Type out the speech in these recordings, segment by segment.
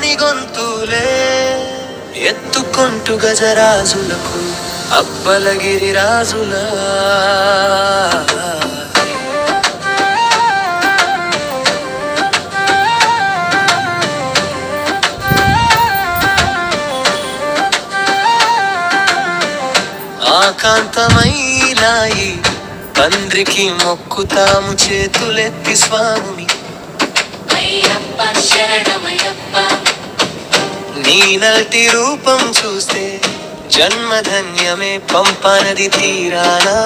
వాని గొంతులే ఎత్తుకొంటూ గజరాజులకు అప్పలగిరి రాజుల ఆకాంతమైలాయి తండ్రికి మొక్కుతాము చేతులెత్తి స్వామి నీ నల్టి రూపం చూస్తే జన్మధన్యమే పంపనది తీరానా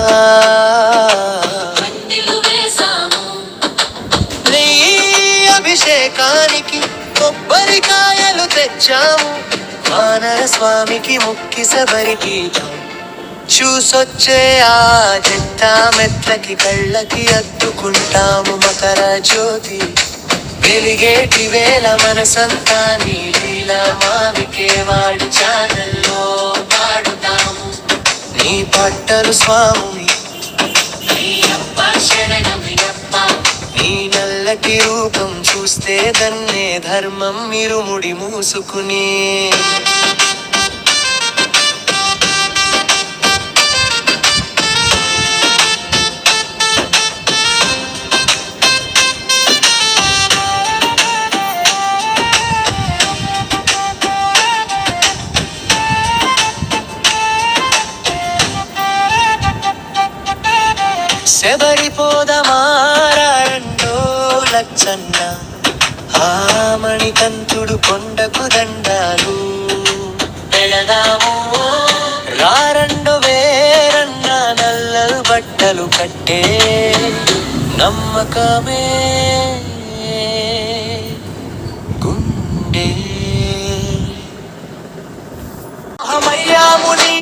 నీ అభిషేకానికి కొబ్బరికాయలు తెచ్చాము వానర స్వామికి ముక్కి శబరికి చూసొచ్చే ఆ జట్ట మెట్లకి కళ్ళకి అద్దుకుంటాము మకర జ్యోతి వెలిగేటి వేళ మనసంతా నీ లీలా మావికే వాడి ఛానల్లో పాడుతాము నీ పట్టలు స్వామి నీ నల్లటి రూపం చూస్తే దన్నే ధర్మం ఇరుముడి మూసుకుని శబరిపోదమారండో లచ్చన్న ఆ మణికంఠుడు కొండకు దండాలు పెడదాము రారండో వేరన్న నల్లలు బట్టలు కట్టే నమ్మకమే గుండె అమయ్యాముని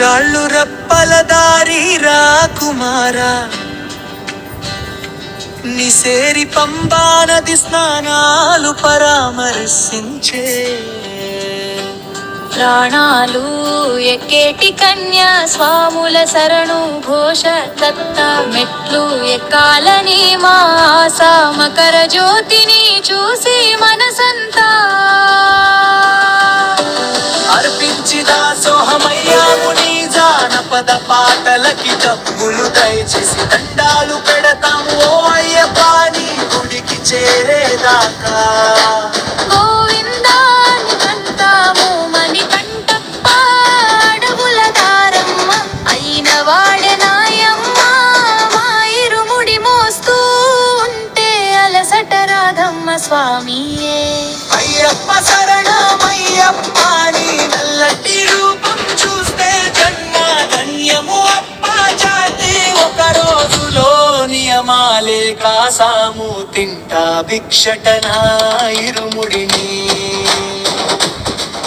రాళ్ళు రప్పల దారి రాకుమారా నిసేరి పంబా నది స్నానాలు పరామర్శించే ప్రాణాలు ఎక్కేటి కన్యా స్వాముల శరణు ఘోష దత్త మెట్లు ఎక్కాలని మా ఆశ మకర జ్యోతిని చూసి మనసంతా అర్పించి దాసోహమయ్యాముని జానపద పాటలకి డబ్బులు దయచేసి దండాలు పెడతాము ఓ అయ్యప్ప నీ గుడికి చేరేదాకా గోవిందాని కంటాము మణికంఠప్ప అడవుల దారమ్మ అయిన వాడే నాయమ్మ మా ఇరుముడి మోస్తూ ఉంటే అలసట రాధమ్మ స్వామియే అయ్యప్ప శరణమయ్యప్ప నీ నల్లటి రూపం చూస్తే జన్మధన్యము అప్ప జాతి ఒక రోజులో నియమాలే కాసాము తింటా భిక్షటన ఇరుముడిని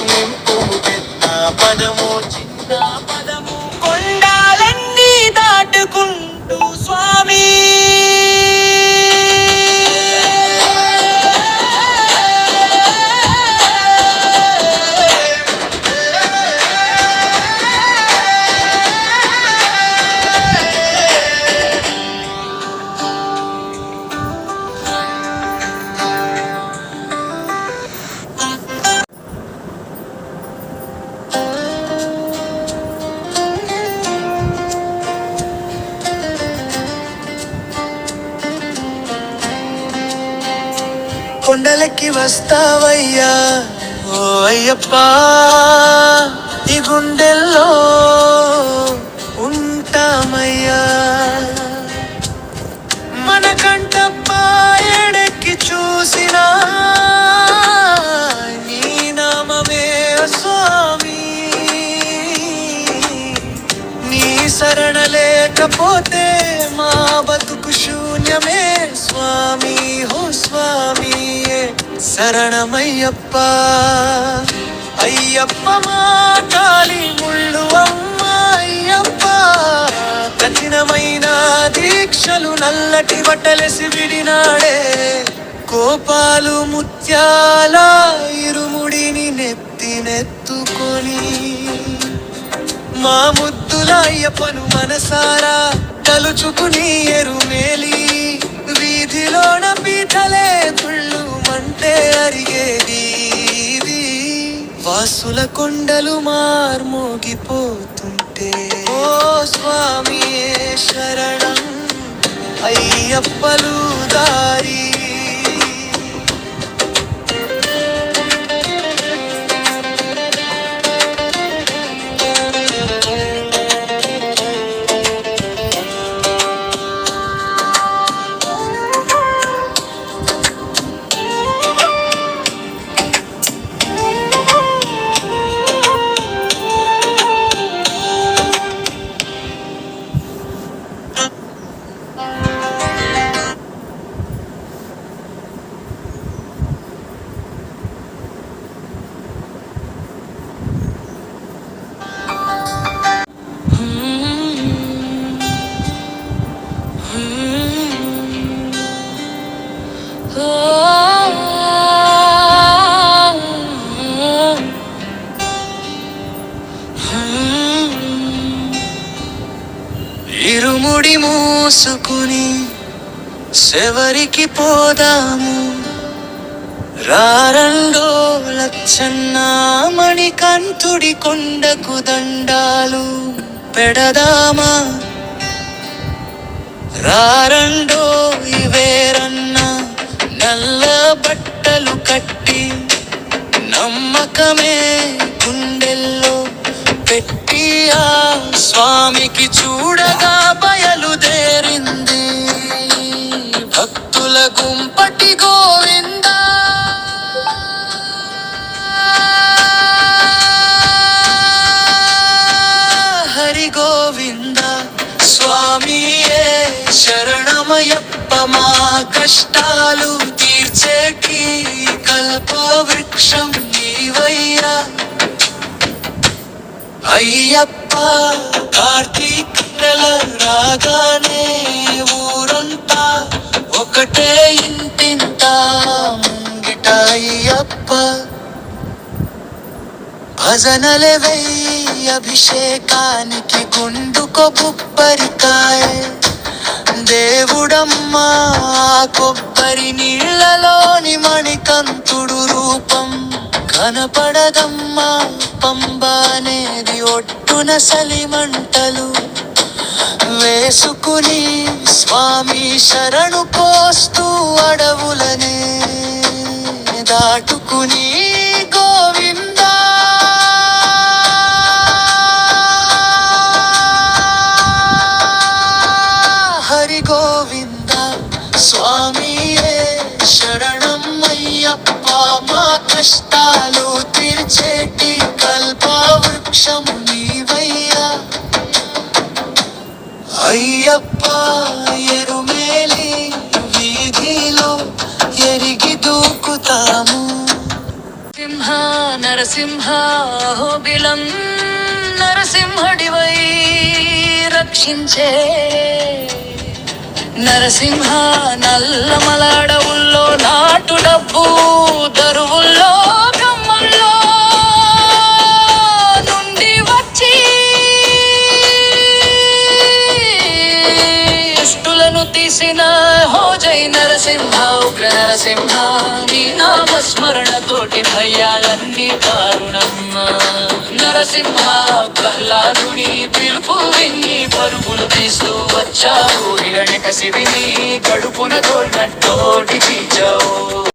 నింపు పెద్ద పదము చిన్న పదము కొండాలన్నీ దాటుకుంటూ స్వామి కొండలెక్కి వస్తావయ్యా ఓ అయ్యప్ప ఈ గుండెల్లో ఉంటామయ్యా మనకంటప్ప ఎడెక్కి చూసినా నీ నామమే స్వామి నీ శరణ లేకపోతే మా బతుకు శూన్యమే స్వామి హో స్వామి శరణమయ్యప్ప అయ్యప్ప మా కాలి ముళ్ళు అమ్మ అయ్యప్ప కఠినమైన దీక్షలు నల్లటి బట్టలేసి విడినాడే కోపాలు ముత్యాల ఇరుముడిని నెత్తినెత్తుకొని మా ముద్దుల అయ్యప్పను మనసారా తలుచుకుని ఎరుమేలి వీధిలోన పీటలే తుళ్ళు మంటే అరిగేది వాసుల కొండలు మార్మోగిపోతుంటే ఓ స్వామియే శరణం అయ్యప్పలు దారి ఇరుముడి మూసుకుని శెవరికి పోదాము రారండో లచ్చన్న మణికంఠుడి కొండకు దండాలు పెడదామా రారండో ఇవేరన్న నల్ల బట్టలు కట్టి నమ్మకమే గుండెల్లో పెట్టి ఆ స్వామికి చూడగా బయలుదేరింది భక్తుల గుంపటి గోవింద హరి గోవింద స్వామియే శరణమయ్యప్ప మా కష్టాలు తీర్చేటి కల్ప వృక్షం నీవయ్యా అయ్యప్ప కార్తీక నెల రాగానే ఊరంతా ఒకటే ఇంటింత ముంగిట అయ్యప్ప భజనలే వెయ్యి అభిషేకానికి గుండుకో బుబ్బరికాయ దేవుడమ్మా కొబ్బరి నీళ్ళలోని మణికంఠుడు రూపం కనపడదమ్మా పంబ అనేది ఒట్టున సలిమంటలు వేసుకుని స్వామి శరణు పోస్తూ అడవులనే దాటుకుని గోవిందా హరి గోవింద స్వామియే శరణం అయ్యప్ప మా కష్టాలు తీర్చేటి కల్ప వృక్షం నీవయ్యా అయ్యప్ప ఎరుమేలి వీధిలో ఎరిగి దూకుతాము సింహ నరసింహ బిలం నరసింహడివై రక్షించే నరసింహ నల్లమల అడవుల్లో నాటు డబ్బు దరువుల్లో కమ్మల్లో నుండి వచ్చి ఇష్టులను తీసిన హోజై నరసింహ ఉగ్ర నరసింహ నీ నామస్మరణ తోటి భయాలన్నీ కారుణమ్మ నరసింహ ప్రహ్లాదుని పిలుపు విని పరుగులు తీస్తూ వచ్చావు హిరణ్యకశిపుని కడుపున తోడినట్టోటి తీర్చావు